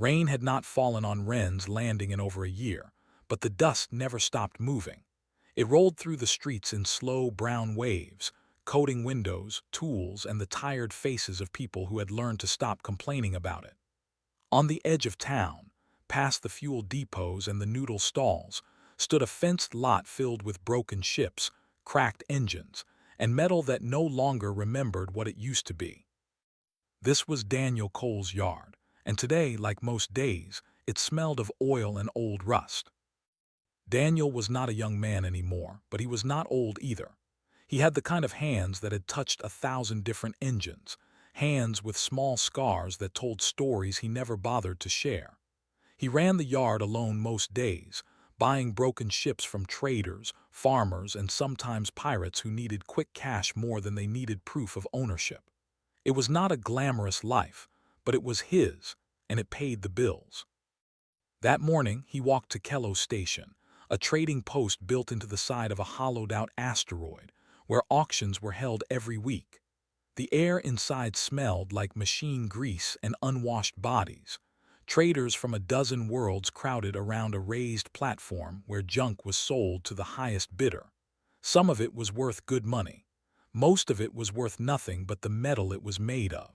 Rain had not fallen on Wren's landing in over a year, but the dust never stopped moving. It rolled through the streets in slow brown waves, coating windows, tools, and the tired faces of people who had learned to stop complaining about it. On the edge of town, past the fuel depots and the noodle stalls, stood a fenced lot filled with broken ships, cracked engines, and metal that no longer remembered what it used to be. This was Daniel Cole's yard, and today, like most days, it smelled of oil and old rust. Daniel was not a young man anymore, but he was not old either. He had the kind of hands that had touched 1,000 different engines, hands with small scars that told stories he never bothered to share. He ran the yard alone most days, buying broken ships from traders, farmers, and sometimes pirates who needed quick cash more than they needed proof of ownership. It was not a glamorous life, but it was his, and it paid the bills. That morning, he walked to Kello Station, a trading post built into the side of a hollowed-out asteroid, where auctions were held every week. The air inside smelled like machine grease and unwashed bodies. Traders from a dozen worlds crowded around a raised platform where junk was sold to the highest bidder. Some of it was worth good money. Most of it was worth nothing but the metal it was made of.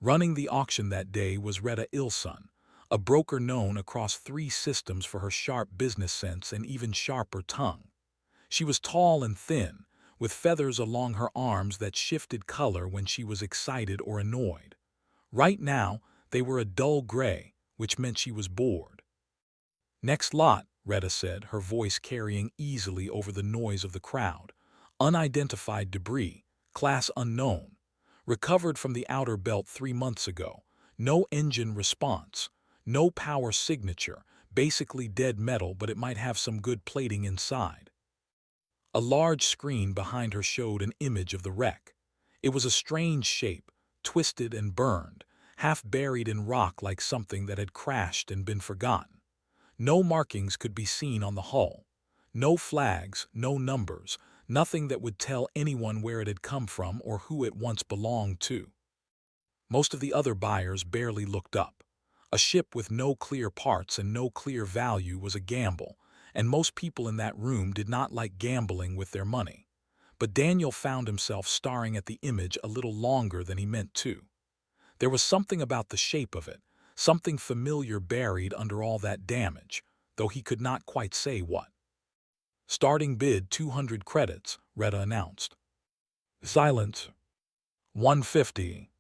Running the auction that day was Retta Ilson, a broker known across 3 systems for her sharp business sense and even sharper tongue. She was tall and thin, with feathers along her arms that shifted color when she was excited or annoyed. Right now, they were a dull gray, which meant she was bored. "Next lot," Retta said, her voice carrying easily over the noise of the crowd. "Unidentified debris, class unknown. Recovered from the outer belt 3 months ago. No engine response. No power signature. Basically dead metal, but it might have some good plating inside." A large screen behind her showed an image of the wreck. It was a strange shape, twisted and burned, half buried in rock like something that had crashed and been forgotten. No markings could be seen on the hull. No flags, no numbers, nothing that would tell anyone where it had come from or who it once belonged to. Most of the other buyers barely looked up. A ship with no clear parts and no clear value was a gamble, and most people in that room did not like gambling with their money. But Daniel found himself staring at the image a little longer than he meant to. There was something about the shape of it, something familiar buried under all that damage, though he could not quite say what. "Starting bid 200 credits, Retta announced. Silence. 150.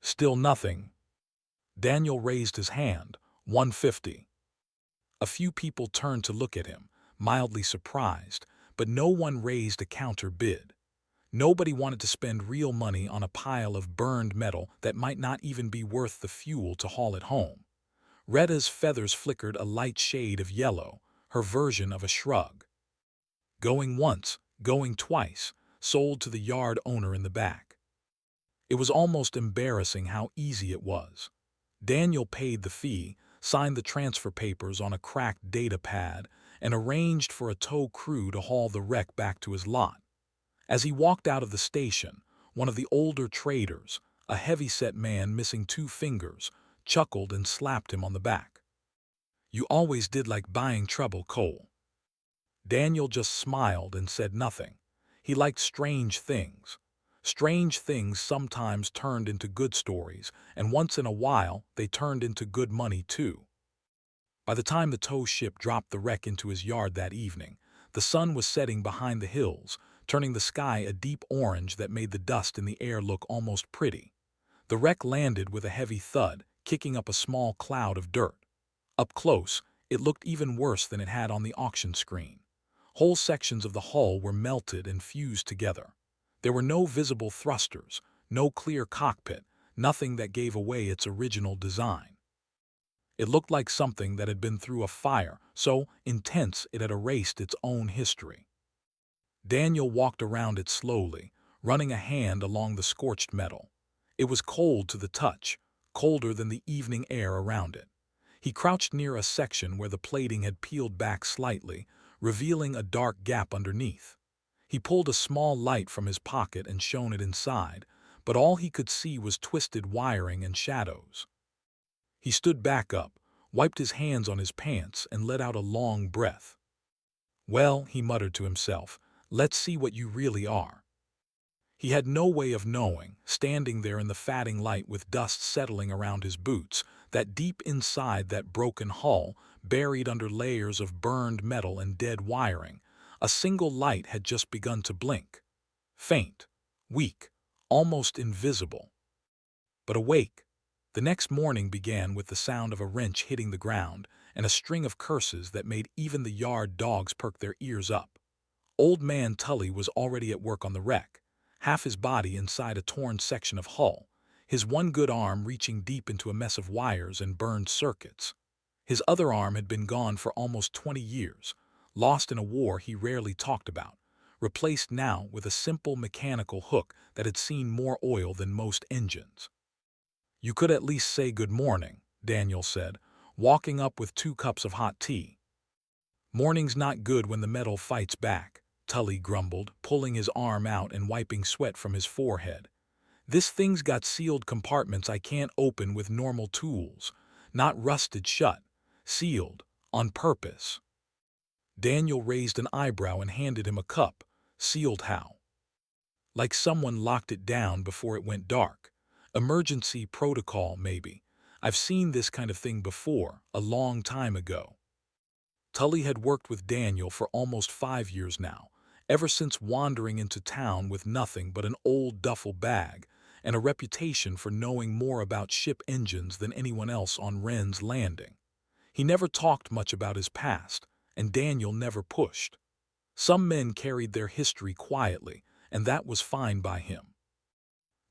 Still nothing. Daniel raised his hand. 150. A few people turned to look at him, mildly surprised, but no one raised a counter bid. Nobody wanted to spend real money on a pile of burned metal that might not even be worth the fuel to haul it home. Retta's feathers flickered a light shade of yellow, her version of a shrug. Going once, going twice, sold to the yard owner in the back. It was almost embarrassing how easy it was. Daniel paid the fee, signed the transfer papers on a cracked data pad, and arranged for a tow crew to haul the wreck back to his lot. As he walked out of the station, one of the older traders, a heavy-set man missing 2 fingers, chuckled and slapped him on the back. "You always did like buying trouble, Cole." Daniel just smiled and said nothing. He liked strange things. Strange things sometimes turned into good stories, and once in a while they turned into good money too. By the time the tow ship dropped the wreck into his yard that evening, the sun was setting behind the hills, turning the sky a deep orange that made the dust in the air look almost pretty. The wreck landed with a heavy thud, kicking up a small cloud of dirt. Up close, it looked even worse than it had on the auction screen. Whole sections of the hull were melted and fused together. There were no visible thrusters, no clear cockpit, nothing that gave away its original design. It looked like something that had been through a fire, so intense it had erased its own history. Daniel walked around it slowly, running a hand along the scorched metal. It was cold to the touch, colder than the evening air around it. He crouched near a section where the plating had peeled back slightly, revealing a dark gap underneath. He pulled a small light from his pocket and shone it inside, but all he could see was twisted wiring and shadows. He stood back up, wiped his hands on his pants, and let out a long breath. "Well," he muttered to himself, "let's see what you really are." He had no way of knowing, standing there in the fatting light with dust settling around his boots, that deep inside that broken hull, buried under layers of burned metal and dead wiring, a single light had just begun to blink. Faint, weak, almost invisible. But awake. The next morning began with the sound of a wrench hitting the ground and a string of curses that made even the yard dogs perk their ears up. Old Man Tully was already at work on the wreck, half his body inside a torn section of hull, his one good arm reaching deep into a mess of wires and burned circuits. His other arm had been gone for almost 20 years, lost in a war he rarely talked about, replaced now with a simple mechanical hook that had seen more oil than most engines. "You could at least say good morning," Daniel said, walking up with 2 cups of hot tea. "Morning's not good when the metal fights back," Tully grumbled, pulling his arm out and wiping sweat from his forehead. "This thing's got sealed compartments I can't open with normal tools. Not rusted shut. Sealed. On purpose." Daniel raised an eyebrow and handed him a cup. "Sealed how?" "Like someone locked it down before it went dark. Emergency protocol, maybe. I've seen this kind of thing before, a long time ago." Tully had worked with Daniel for almost 5 years now, ever since wandering into town with nothing but an old duffel bag and a reputation for knowing more about ship engines than anyone else on Wren's Landing. He never talked much about his past, and Daniel never pushed. Some men carried their history quietly, and that was fine by him.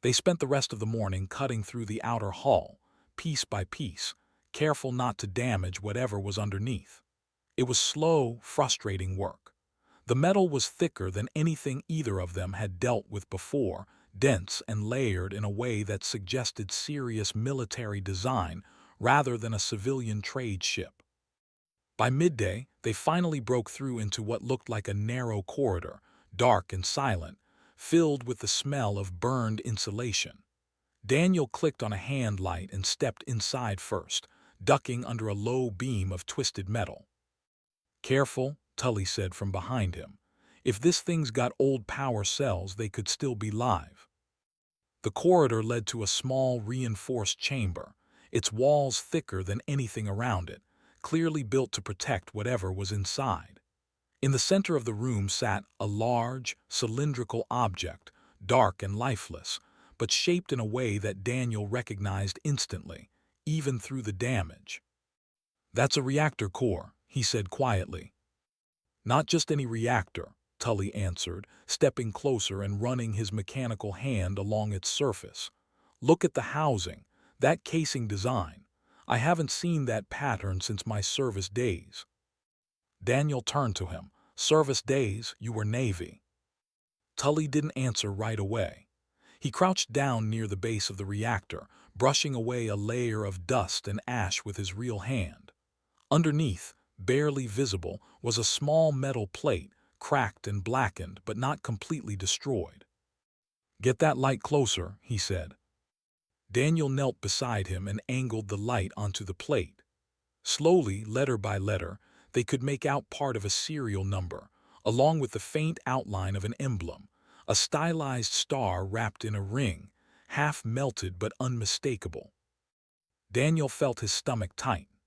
They spent the rest of the morning cutting through the outer hull, piece by piece, careful not to damage whatever was underneath. It was slow, frustrating work. The metal was thicker than anything either of them had dealt with before, dense and layered in a way that suggested serious military design rather than a civilian trade ship. By midday, they finally broke through into what looked like a narrow corridor, dark and silent, filled with the smell of burned insulation. Daniel clicked on a hand light and stepped inside first, ducking under a low beam of twisted metal. "Careful," Tully said from behind him. "If this thing's got old power cells, they could still be live." The corridor led to a small, reinforced chamber, its walls thicker than anything around it, clearly built to protect whatever was inside. In the center of the room sat a large, cylindrical object, dark and lifeless, but shaped in a way that Daniel recognized instantly, even through the damage. "That's a reactor core," he said quietly. "Not just any reactor," Tully answered, stepping closer and running his mechanical hand along its surface. "Look at the housing, that casing design. I haven't seen that pattern since my service days." Daniel turned to him. "Service days? You were Navy." Tully didn't answer right away. He crouched down near the base of the reactor, brushing away a layer of dust and ash with his real hand. Underneath, barely visible, was a small metal plate, cracked and blackened but not completely destroyed. "Get that light closer," he said. Daniel knelt beside him and angled the light onto the plate. Slowly, letter by letter, they could make out part of a serial number, along with the faint outline of an emblem, a stylized star wrapped in a ring, half melted but unmistakable. Daniel felt his stomach tighten.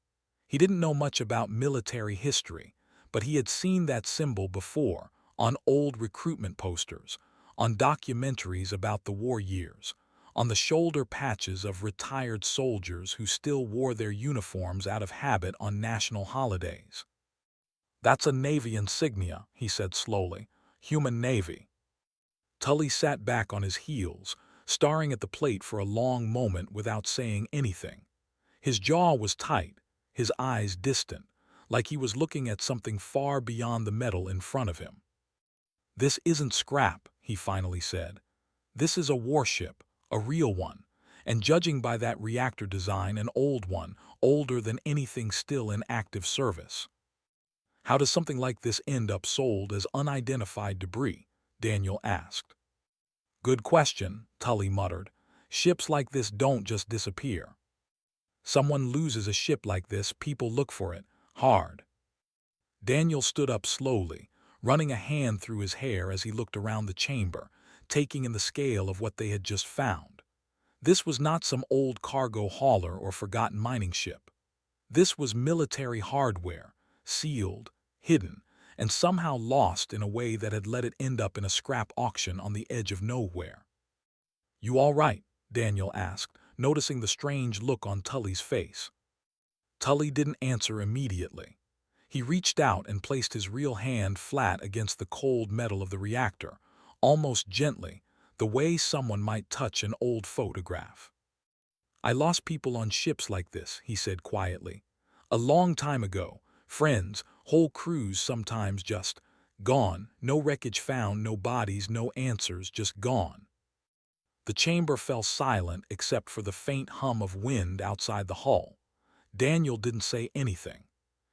He didn't know much about military history, but he had seen that symbol before, on old recruitment posters, on documentaries about the war years, on the shoulder patches of retired soldiers who still wore their uniforms out of habit on national holidays. "That's a Navy insignia," he said slowly. "Human Navy." Tully sat back on his heels, staring at the plate for a long moment without saying anything. His jaw was tight, his eyes distant, like he was looking at something far beyond the metal in front of him. "This isn't scrap," he finally said. "This is a warship, a real one, and judging by that reactor design, an old one, older than anything still in active service." "How does something like this end up sold as unidentified debris?" Daniel asked. "Good question," Tully muttered. "Ships like this don't just disappear." Someone loses a ship like this, people look for it, hard. Daniel stood up slowly, running a hand through his hair as he looked around the chamber, taking in the scale of what they had just found. This was not some old cargo hauler or forgotten mining ship. This was military hardware, sealed, hidden, and somehow lost in a way that had let it end up in a scrap auction on the edge of nowhere. "You all right?" Daniel asked, noticing the strange look on Tully's face. Tully didn't answer immediately. He reached out and placed his real hand flat against the cold metal of the reactor, almost gently, the way someone might touch an old photograph. "I lost people on ships like this," he said quietly. "A long time ago. Friends, whole crews sometimes just gone, no wreckage found, no bodies, no answers, just gone." The chamber fell silent except for the faint hum of wind outside the hull. Daniel didn't say anything.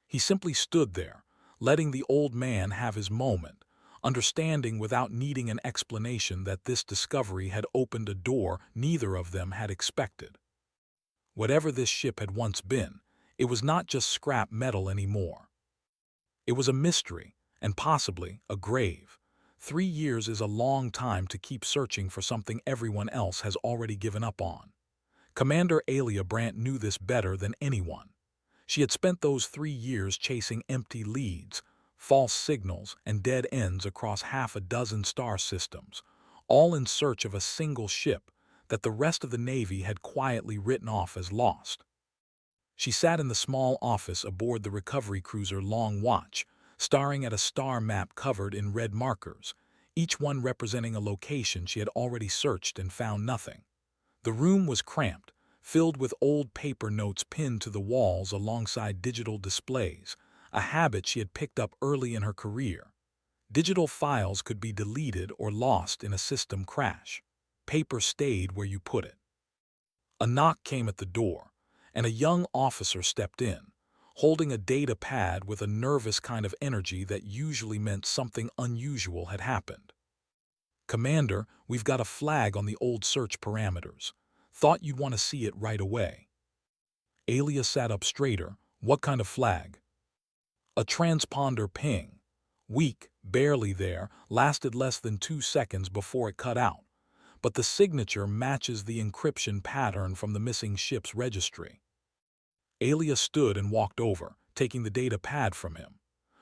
He simply stood there, letting the old man have his moment, understanding without needing an explanation that this discovery had opened a door neither of them had expected. Whatever this ship had once been, it was not just scrap metal anymore. It was a mystery, and possibly a grave. 3 years is a long time to keep searching for something everyone else has already given up on. Commander Alia Brandt knew this better than anyone. She had spent those 3 years chasing empty leads, false signals, and dead ends across half a dozen star systems, all in search of a single ship that the rest of the Navy had quietly written off as lost. She sat in the small office aboard the recovery cruiser Long Watch, staring at a star map covered in red markers, each one representing a location she had already searched and found nothing. The room was cramped, filled with old paper notes pinned to the walls alongside digital displays, a habit she had picked up early in her career. Digital files could be deleted or lost in a system crash. Paper stayed where you put it. A knock came at the door, and a young officer stepped in, holding a data pad with a nervous kind of energy that usually meant something unusual had happened. "Commander, we've got a flag on the old search parameters. Thought you'd want to see it right away." Alia sat up straighter. "What kind of flag?" "A transponder ping. Weak, barely there, lasted less than 2 seconds before it cut out. But the signature matches the encryption pattern from the missing ship's registry." Alia stood and walked over, taking the data pad from him.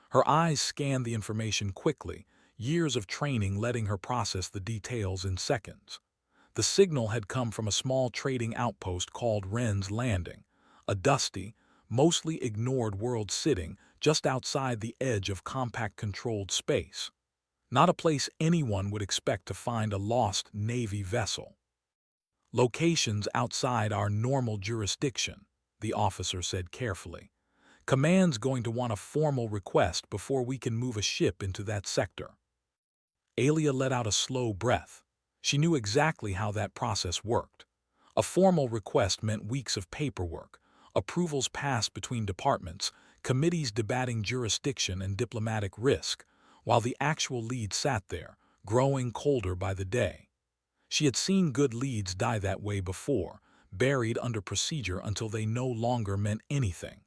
Her eyes scanned the information quickly, years of training letting her process the details in seconds. The signal had come from a small trading outpost called Wren's Landing, a dusty, mostly ignored world sitting just outside the edge of compact-controlled space. Not a place anyone would expect to find a lost Navy vessel. "Locations outside our normal jurisdiction," the officer said carefully. "Command's going to want a formal request before we can move a ship into that sector." Alia let out a slow breath. She knew exactly how that process worked. A formal request meant weeks of paperwork, approvals passed between departments, committees debating jurisdiction and diplomatic risk, while the actual lead sat there, growing colder by the day. She had seen good leads die that way before, buried under procedure until they no longer meant anything.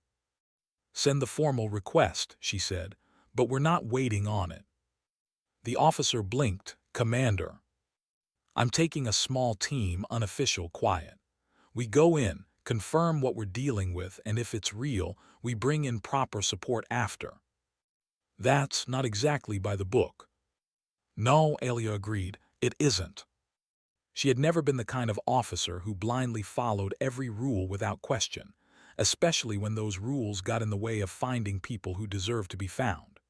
"Send the formal request," she said, "but we're not waiting on it." The officer blinked. "Commander, I'm taking a small team, unofficial, quiet. We go in, confirm what we're dealing with, and if it's real, we bring in proper support after." "That's not exactly by the book." "No," Alia agreed, "it isn't." She had never been the kind of officer who blindly followed every rule without question, especially when those rules got in the way of finding people who deserved to be found.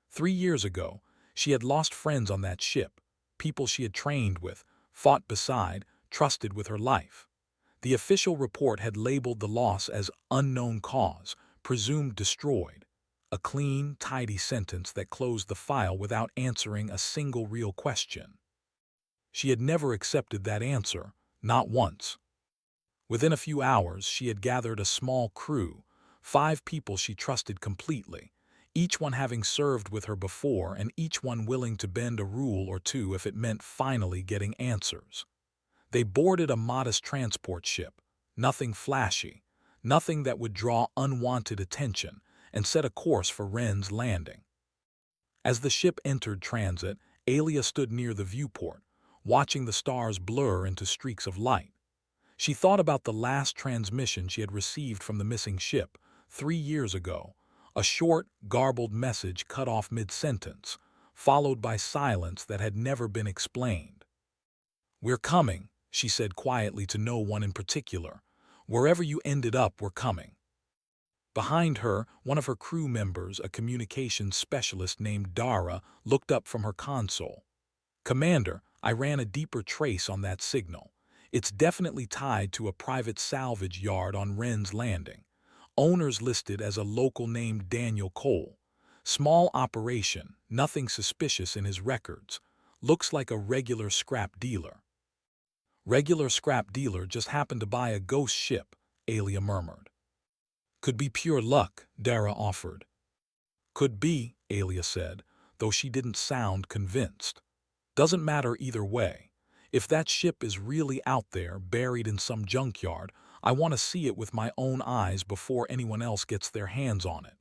3 years ago, she had lost friends on that ship, people she had trained with, fought beside, trusted with her life. The official report had labeled the loss as unknown cause, presumed destroyed. A clean, tidy sentence that closed the file without answering a single real question. She had never accepted that answer, not once. Within a few hours, she had gathered a small crew, 5 people she trusted completely, each one having served with her before and each one willing to bend a rule or two if it meant finally getting answers. They boarded a modest transport ship, nothing flashy, nothing that would draw unwanted attention, and set a course for Ren's Landing. As the ship entered transit, Alia stood near the viewport, watching the stars blur into streaks of light. She thought about the last transmission she had received from the missing ship, 3 years ago, a short, garbled message cut off mid-sentence, followed by silence that had never been explained. "We're coming," she said quietly to no one in particular. "Wherever you ended up, we're coming." Behind her, one of her crew members, a communications specialist named Dara, looked up from her console. "Commander, I ran a deeper trace on that signal. It's definitely tied to a private salvage yard on Ren's Landing. Owners listed as a local named Daniel Cole. Small operation, nothing suspicious in his records. Looks like a regular scrap dealer." "Regular scrap dealer just happened to buy a ghost ship," Alia murmured. "Could be pure luck," Dara offered. "Could be," Alia said, though she didn't sound convinced. "Doesn't matter either way. If that ship is really out there, buried in some junkyard, I want to see it with my own eyes before anyone else gets their hands on it."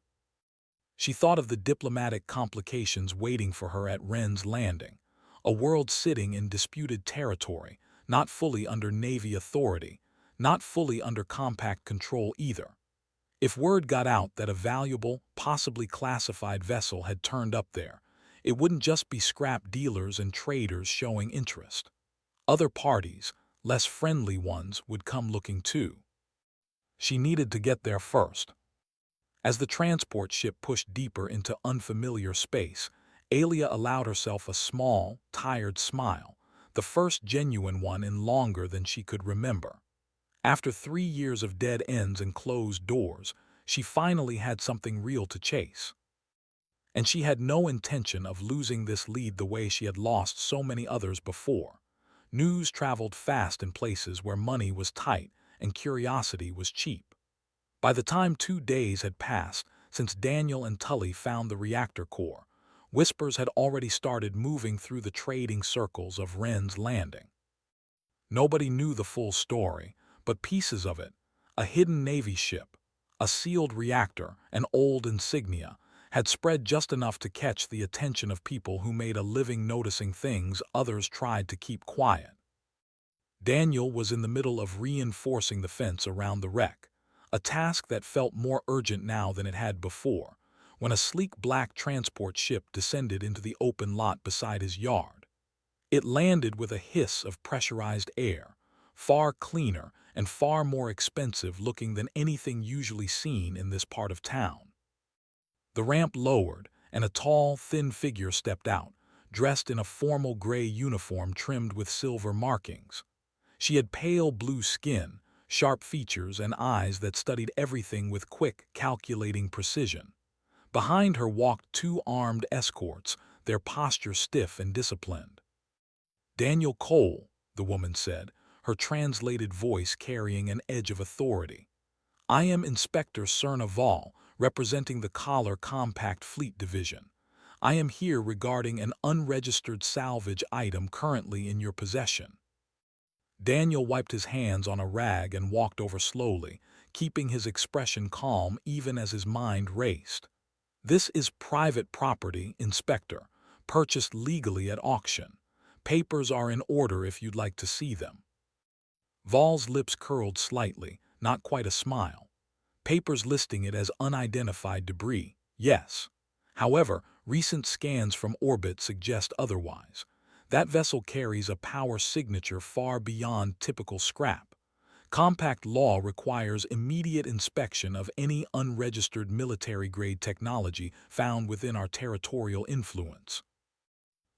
She thought of the diplomatic complications waiting for her at Ren's Landing, a world sitting in disputed territory, not fully under Navy authority, not fully under compact control either. If word got out that a valuable, possibly classified vessel had turned up there, it wouldn't just be scrap dealers and traders showing interest. Other parties, less friendly ones, would come looking too. She needed to get there first. As the transport ship pushed deeper into unfamiliar space, Alia allowed herself a small, tired smile, the first genuine one in longer than she could remember. After 3 years of dead ends and closed doors, she finally had something real to chase. And she had no intention of losing this lead the way she had lost so many others before. News traveled fast in places where money was tight and curiosity was cheap. By the time 2 days had passed since Daniel and Tully found the reactor core, whispers had already started moving through the trading circles of Ren's Landing. Nobody knew the full story, but pieces of it, a hidden Navy ship, a sealed reactor, and old insignia, had spread just enough to catch the attention of people who made a living noticing things others tried to keep quiet. Daniel was in the middle of reinforcing the fence around the wreck, a task that felt more urgent now than it had before, when a sleek black transport ship descended into the open lot beside his yard. It landed with a hiss of pressurized air, far cleaner and far more expensive looking than anything usually seen in this part of town. The ramp lowered, and a tall, thin figure stepped out, dressed in a formal gray uniform trimmed with silver markings. She had pale blue skin, sharp features, and eyes that studied everything with quick, calculating precision. Behind her walked 2 armed escorts, their posture stiff and disciplined. "Daniel Cole," the woman said, her translated voice carrying an edge of authority. "I am Inspector Serna Val, representing the Collar Compact Fleet Division. I am here regarding an unregistered salvage item currently in your possession." Daniel wiped his hands on a rag and walked over slowly, keeping his expression calm even as his mind raced. "This is private property, Inspector, purchased legally at auction. Papers are in order if you'd like to see them." Val's lips curled slightly, not quite a smile. "Papers listing it as unidentified debris, yes. However, recent scans from orbit suggest otherwise. That vessel carries a power signature far beyond typical scrap. Compact law requires immediate inspection of any unregistered military-grade technology found within our territorial influence."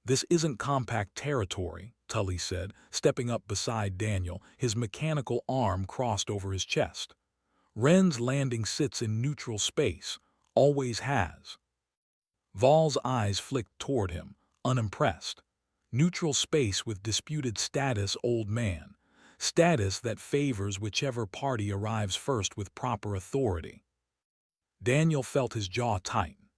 "This isn't compact territory," Tully said, stepping up beside Daniel, his mechanical arm crossed over his chest. "Ren's Landing sits in neutral space, always has." Val's eyes flicked toward him, unimpressed. "Neutral space with disputed status, old man. Status that favors whichever party arrives first with proper authority." Daniel felt his jaw tighten.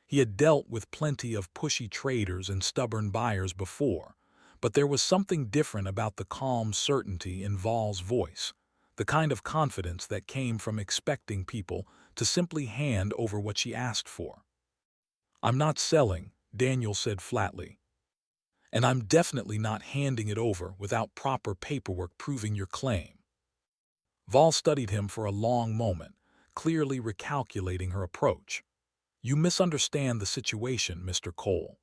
He had dealt with plenty of pushy traders and stubborn buyers before, but there was something different about the calm certainty in Val's voice. the kind of confidence that came from expecting people to simply hand over what she asked for. "I'm not selling," Daniel said flatly. "And I'm definitely not handing it over without proper paperwork proving your claim." Vol studied him for a long moment, clearly recalculating her approach. "You misunderstand the situation, Mr. Cole.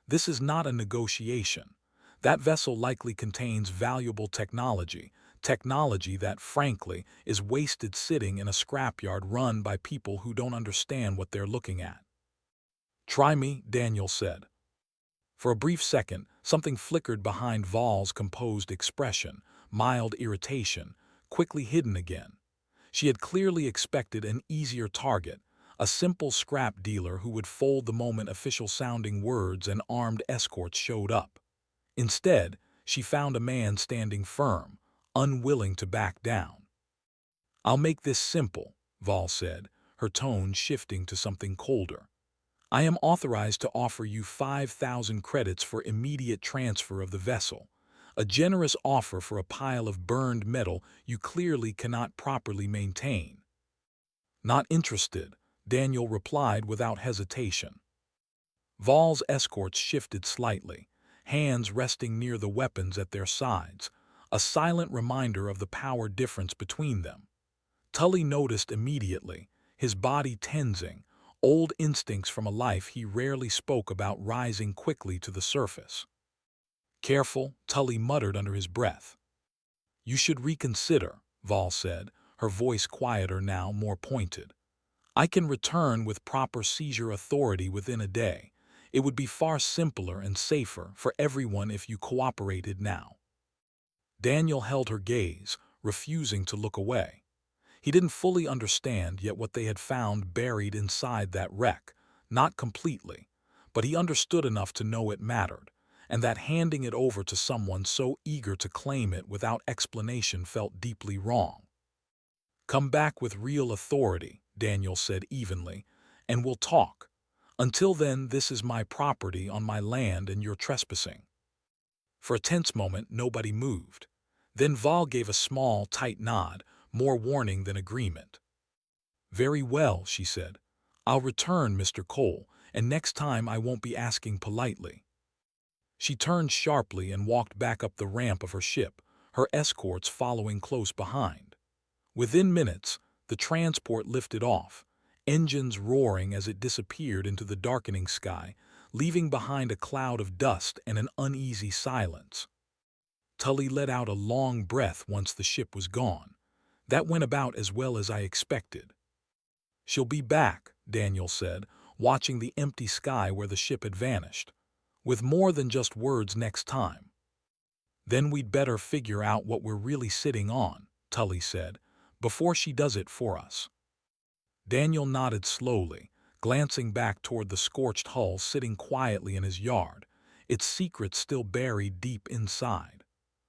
This is not a negotiation. That vessel likely contains valuable technology that, frankly, is wasted sitting in a scrapyard run by people who don't understand what they're looking at." "Try me," Daniel said. For a brief second, something flickered behind Vol's composed expression, mild irritation, quickly hidden again. She had clearly expected an easier target, a simple scrap dealer who would fold the moment official-sounding words and armed escorts showed up. Instead, she found a man standing firm, unwilling to back down. "I'll make this simple," Vol said, her tone shifting to something colder. "I am authorized to offer you 5,000 credits for immediate transfer of the vessel, a generous offer for a pile of burned metal you clearly cannot properly maintain." "Not interested," Daniel replied without hesitation. Vol's escorts shifted slightly, hands resting near the weapons at their sides, a silent reminder of the power difference between them. Tully noticed immediately, his body tensing, old instincts from a life he rarely spoke about rising quickly to the surface. "Careful," Tully muttered under his breath. "You should reconsider," Vol said, her voice quieter now, more pointed. "I can return with proper seizure authority within a day. It would be far simpler and safer for everyone if you cooperated now." Daniel held her gaze, refusing to look away. He didn't fully understand yet what they had found buried inside that wreck, not completely, but he understood enough to know it mattered, and that handing it over to someone so eager to claim it without explanation felt deeply wrong. "Come back with real authority," Daniel said evenly, "and we'll talk. Until then, this is my property on my land and you're trespassing." For a tense moment, nobody moved. Then Vol gave a small, tight nod, more warning than agreement. "Very well," she said. "I'll return, Mr. Cole, and next time I won't be asking politely." She turned sharply and walked back up the ramp of her ship, her escorts following close behind. Within minutes, the transport lifted off, engines roaring as it disappeared into the darkening sky, leaving behind a cloud of dust and an uneasy silence. Tully let out a long breath once the ship was gone. "That went about as well as I expected." "She'll be back," Daniel said, watching the empty sky where the ship had vanished. "With more than just words next time." "Then we'd better figure out what we're really sitting on," Tully said, "before she does it for us." Daniel nodded slowly, glancing back toward the scorched hull sitting quietly in his yard, its secrets still buried deep inside.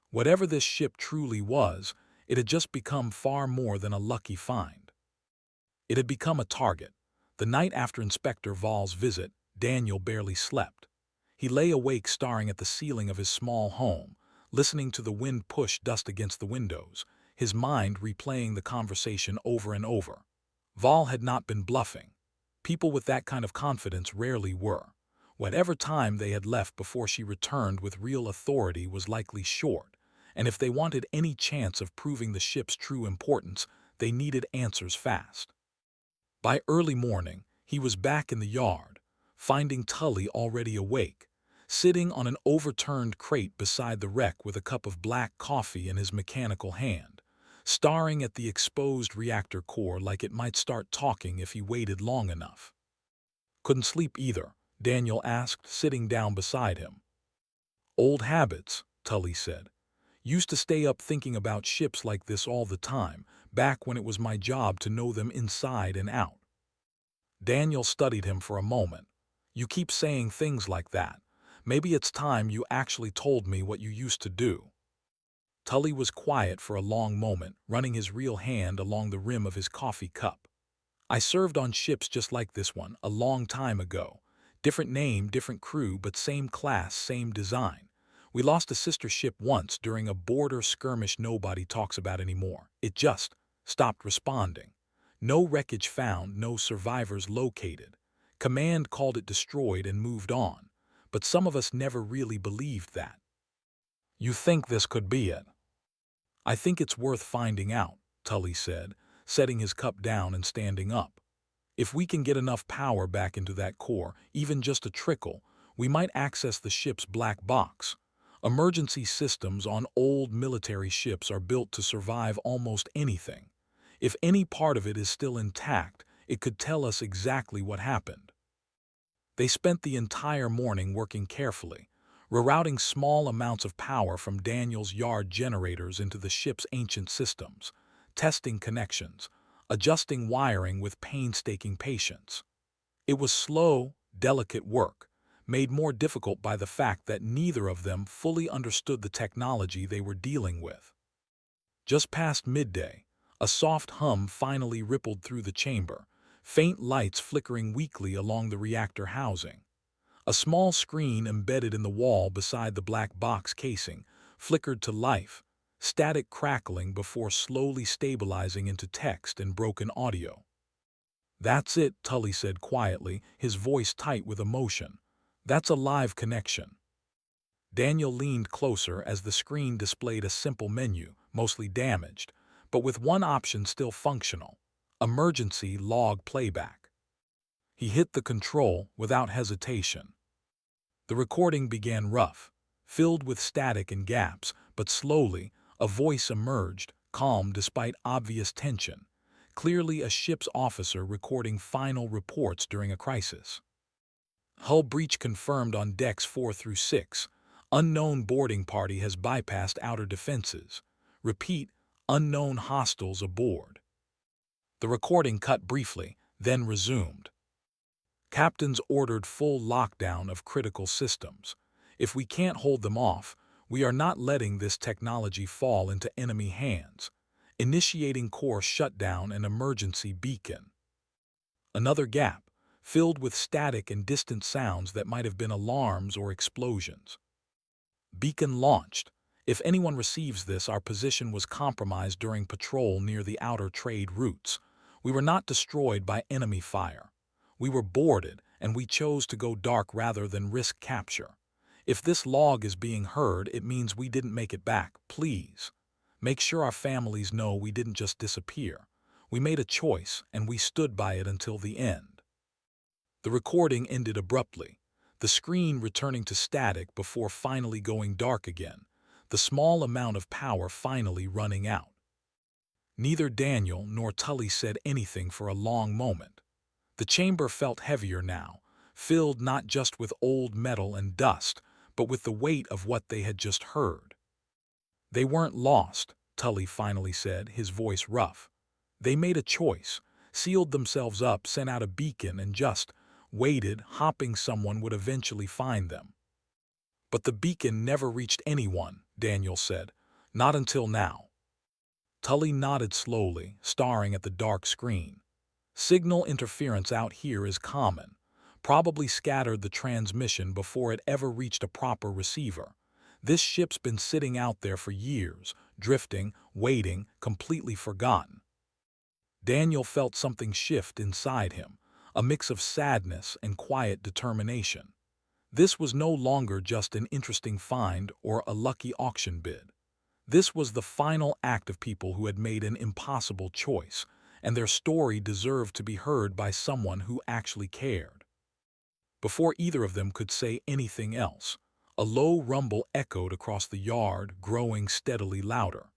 Whatever this ship truly was, it had just become far more than a lucky find. It had become a target. The night after Inspector Vol's visit, Daniel barely slept. He lay awake staring at the ceiling of his small home, listening to the wind push dust against the windows, his mind replaying the conversation over and over. Vol had not been bluffing. People with that kind of confidence rarely were. Whatever time they had left before she returned with real authority was likely short, and if they wanted any chance of proving the ship's true importance, they needed answers fast. By early morning, he was back in the yard, finding Tully already awake, sitting on an overturned crate beside the wreck with a cup of black coffee in his mechanical hand, staring at the exposed reactor core like it might start talking if he waited long enough. "Couldn't sleep either?" Daniel asked, sitting down beside him. "Old habits," Tully said. "Used to stay up thinking about ships like this all the time, back when it was my job to know them inside and out." Daniel studied him for a moment. "You keep saying things like that. Maybe it's time you actually told me what you used to do." Tully was quiet for a long moment, running his real hand along the rim of his coffee cup. "I served on ships just like this one, a long time ago. Different name, different crew, but same class, same design. We lost a sister ship once during a border skirmish nobody talks about anymore. It just stopped responding. No wreckage found, no survivors located. Command called it destroyed and moved on. But some of us never really believed that. You think this could be it? I think it's worth finding out, Tully said, setting his cup down and standing up. If we can get enough power back into that core, even just a trickle, we might access the ship's black box. Emergency systems on old military ships are built to survive almost anything. If any part of it is still intact, it could tell us exactly what happened. They spent the entire morning working carefully, rerouting small amounts of power from Daniel's yard generators into the ship's ancient systems, testing connections, adjusting wiring with painstaking patience. It was slow, delicate work, made more difficult by the fact that neither of them fully understood the technology they were dealing with. Just past midday, a soft hum finally rippled through the chamber, faint lights flickering weakly along the reactor housing. A small screen embedded in the wall beside the black box casing flickered to life, static crackling before slowly stabilizing into text and broken audio. "That's it," Tully said quietly, his voice tight with emotion. "That's a live connection." Daniel leaned closer as the screen displayed a simple menu, mostly damaged, but with one option still functional: emergency log playback. He hit the control without hesitation. The recording began rough, filled with static and gaps, but slowly, a voice emerged, calm despite obvious tension, clearly a ship's officer recording final reports during a crisis. "Hull breach confirmed on decks 4 through 6. Unknown boarding party has bypassed outer defenses. Repeat, unknown hostiles aboard." The recording cut briefly, then resumed. "Captains ordered full lockdown of critical systems. If we can't hold them off, we are not letting this technology fall into enemy hands. Initiating core shutdown and emergency beacon." Another gap, filled with static and distant sounds that might have been alarms or explosions. "Beacon launched. If anyone receives this, our position was compromised during patrol near the outer trade routes. We were not destroyed by enemy fire. We were boarded, and we chose to go dark rather than risk capture. If this log is being heard, it means we didn't make it back. Please make sure our families know we didn't just disappear. We made a choice, and we stood by it until the end." The recording ended abruptly, the screen returning to static before finally going dark again, the small amount of power finally running out. Neither Daniel nor Tully said anything for a long moment. The chamber felt heavier now, filled not just with old metal and dust, but with the weight of what they had just heard. "They weren't lost," Tully finally said, his voice rough. "They made a choice, sealed themselves up, sent out a beacon, and just waited, hoping someone would eventually find them." "But the beacon never reached anyone," Daniel said. "Not until now." Tully nodded slowly, staring at the dark screen. "Signal interference out here is common. Probably scattered the transmission before it ever reached a proper receiver. This ship's been sitting out there for years, drifting, waiting, completely forgotten." Daniel felt something shift inside him, a mix of sadness and quiet determination. This was no longer just an interesting find or a lucky auction bid. This was the final act of people who had made an impossible choice, and their story deserved to be heard by someone who actually cared. Before either of them could say anything else, a low rumble echoed across the yard, growing steadily louder.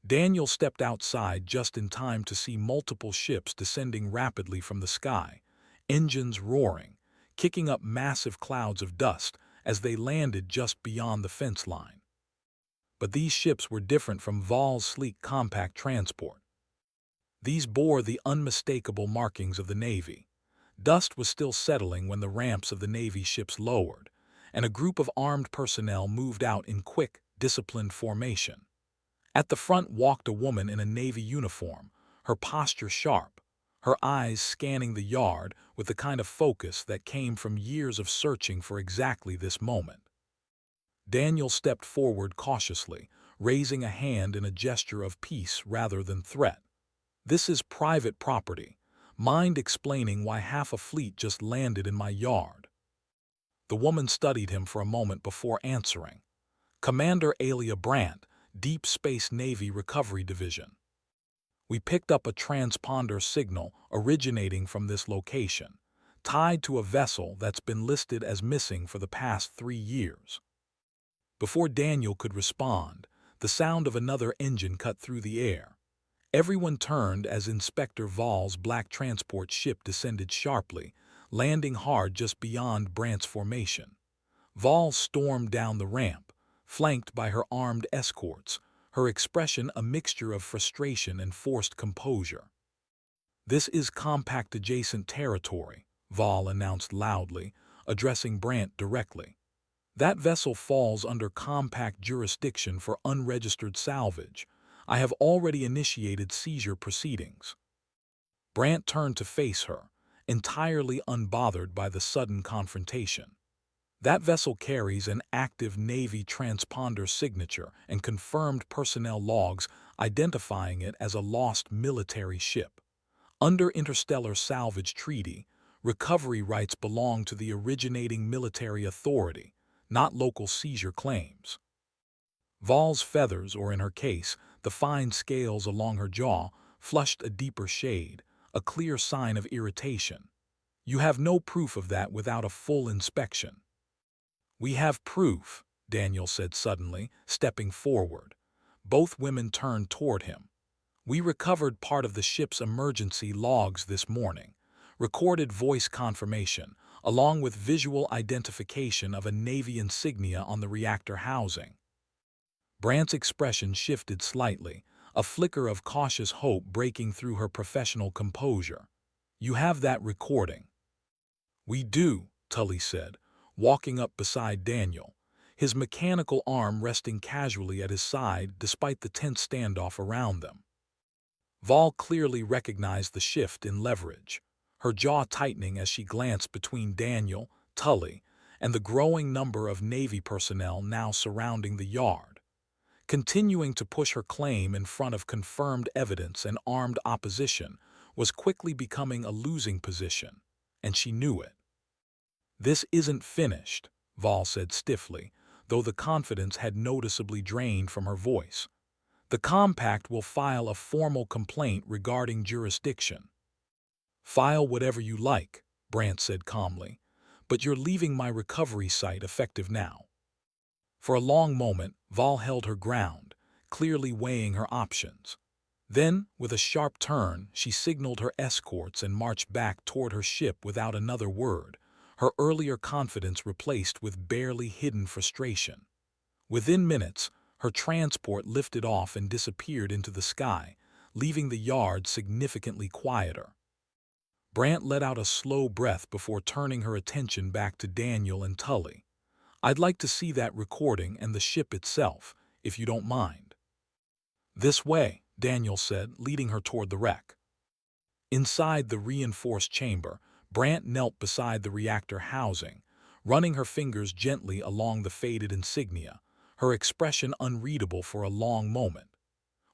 Daniel stepped outside just in time to see multiple ships descending rapidly from the sky, engines roaring, kicking up massive clouds of dust as they landed just beyond the fence line. But these ships were different from Val's sleek compact transport. These bore the unmistakable markings of the Navy. Dust was still settling when the ramps of the Navy ships lowered, and a group of armed personnel moved out in quick, disciplined formation. At the front walked a woman in a Navy uniform, her posture sharp, her eyes scanning the yard with the kind of focus that came from years of searching for exactly this moment. Daniel stepped forward cautiously, raising a hand in a gesture of peace rather than threat. "This is private property. Mind explaining why half a fleet just landed in my yard?" The woman studied him for a moment before answering. "Commander Alia Brandt, Deep Space Navy Recovery Division. We picked up a transponder signal originating from this location, tied to a vessel that's been listed as missing for the past 3 years." Before Daniel could respond, the sound of another engine cut through the air. Everyone turned as Inspector Val's black transport ship descended sharply, landing hard just beyond Brandt's formation. Val stormed down the ramp, flanked by her armed escorts, her expression a mixture of frustration and forced composure. "This is compact adjacent territory," Val announced loudly, addressing Brandt directly. "That vessel falls under compact jurisdiction for unregistered salvage. I have already initiated seizure proceedings." Brandt turned to face her, entirely unbothered by the sudden confrontation. "That vessel carries an active Navy transponder signature and confirmed personnel logs identifying it as a lost military ship. Under Interstellar Salvage Treaty, recovery rights belong to the originating military authority, not local seizure claims." Val's feathers, or in her case, the fine scales along her jaw, flushed a deeper shade, a clear sign of irritation. "You have no proof of that without a full inspection." "We have proof," Daniel said suddenly, stepping forward. Both women turned toward him. "We recovered part of the ship's emergency logs this morning, recorded voice confirmation, along with visual identification of a Navy insignia on the reactor housing." Brandt's expression shifted slightly, a flicker of cautious hope breaking through her professional composure. "You have that recording?" "We do," Tully said, walking up beside Daniel, his mechanical arm resting casually at his side despite the tense standoff around them. Val clearly recognized the shift in leverage, her jaw tightening as she glanced between Daniel, Tully, and the growing number of Navy personnel now surrounding the yard. Continuing to push her claim in front of confirmed evidence and armed opposition was quickly becoming a losing position, and she knew it. "This isn't finished," Val said stiffly, though the confidence had noticeably drained from her voice. "The compact will file a formal complaint regarding jurisdiction." "File whatever you like," Brandt said calmly, "but you're leaving my recovery site effective now." For a long moment, Val held her ground, clearly weighing her options. Then, with a sharp turn, she signaled her escorts and marched back toward her ship without another word, her earlier confidence replaced with barely hidden frustration. Within minutes, her transport lifted off and disappeared into the sky, leaving the yard significantly quieter. Brandt let out a slow breath before turning her attention back to Daniel and Tully. "I'd like to see that recording and the ship itself, if you don't mind." "This way," Daniel said, leading her toward the wreck. Inside the reinforced chamber, Brandt knelt beside the reactor housing, running her fingers gently along the faded insignia, her expression unreadable for a long moment.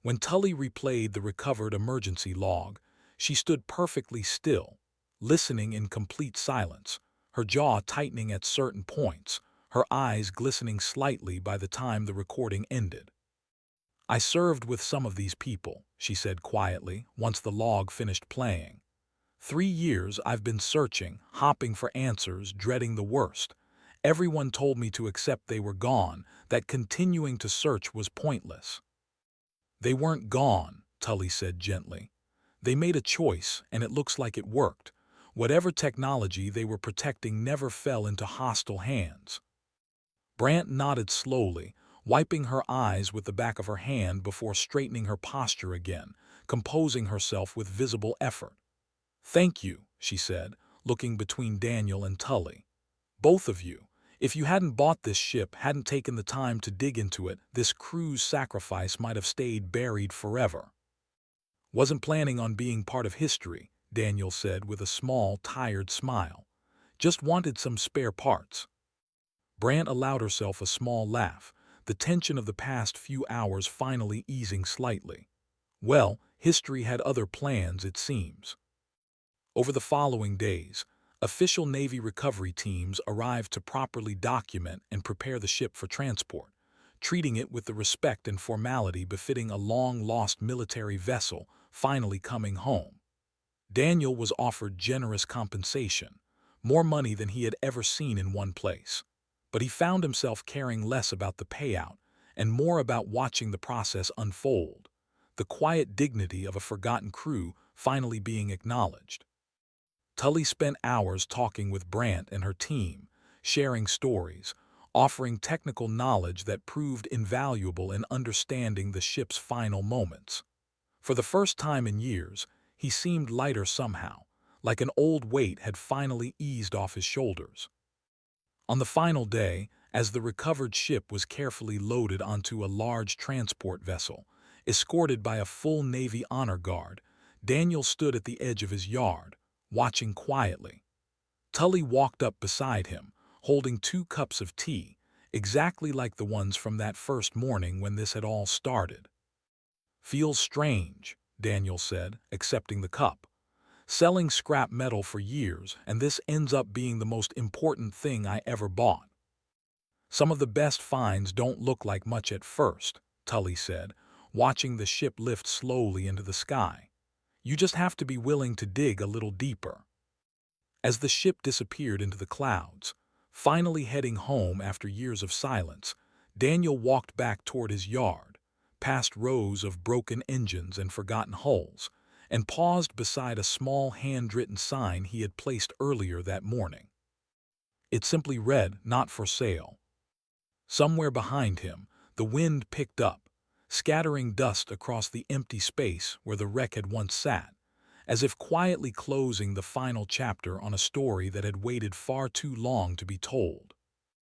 When Tully replayed the recovered emergency log, she stood perfectly still, listening in complete silence, her jaw tightening at certain points, her eyes glistening slightly by the time the recording ended. "I served with some of these people," she said quietly, once the log finished playing. 3 years I've been searching, hopping for answers, dreading the worst. Everyone told me to accept they were gone, that continuing to search was pointless." "They weren't gone," Tully said gently. "They made a choice, and it looks like it worked. Whatever technology they were protecting never fell into hostile hands." Brandt nodded slowly, wiping her eyes with the back of her hand before straightening her posture again, composing herself with visible effort. "Thank you," she said, looking between Daniel and Tully. "Both of you. If you hadn't bought this ship, hadn't taken the time to dig into it, this crew's sacrifice might have stayed buried forever." "Wasn't planning on being part of history," Daniel said with a small, tired smile. "Just wanted some spare parts." Brant allowed herself a small laugh, the tension of the past few hours finally easing slightly. Well, history had other plans, it seems. Over the following days, official Navy recovery teams arrived to properly document and prepare the ship for transport, treating it with the respect and formality befitting a long-lost military vessel finally coming home. Daniel was offered generous compensation, more money than he had ever seen in one place. But he found himself caring less about the payout and more about watching the process unfold, the quiet dignity of a forgotten crew finally being acknowledged. Tully spent hours talking with Brant and her team, sharing stories, offering technical knowledge that proved invaluable in understanding the ship's final moments. For the first time in years, he seemed lighter somehow, like an old weight had finally eased off his shoulders. On the final day, as the recovered ship was carefully loaded onto a large transport vessel, escorted by a full Navy honor guard, Daniel stood at the edge of his yard, watching quietly. Tully walked up beside him, holding 2 cups of tea, exactly like the ones from that first morning when this had all started. "Feels strange," Daniel said, accepting the cup. "Selling scrap metal for years, and this ends up being the most important thing I ever bought." "Some of the best finds don't look like much at first," Tully said, watching the ship lift slowly into the sky. "You just have to be willing to dig a little deeper." As the ship disappeared into the clouds, finally heading home after years of silence, Daniel walked back toward his yard, past rows of broken engines and forgotten hulls, and paused beside a small hand-written sign he had placed earlier that morning. It simply read, "Not for sale." Somewhere behind him, the wind picked up, scattering dust across the empty space where the wreck had once sat, as if quietly closing the final chapter on a story that had waited far too long to be told.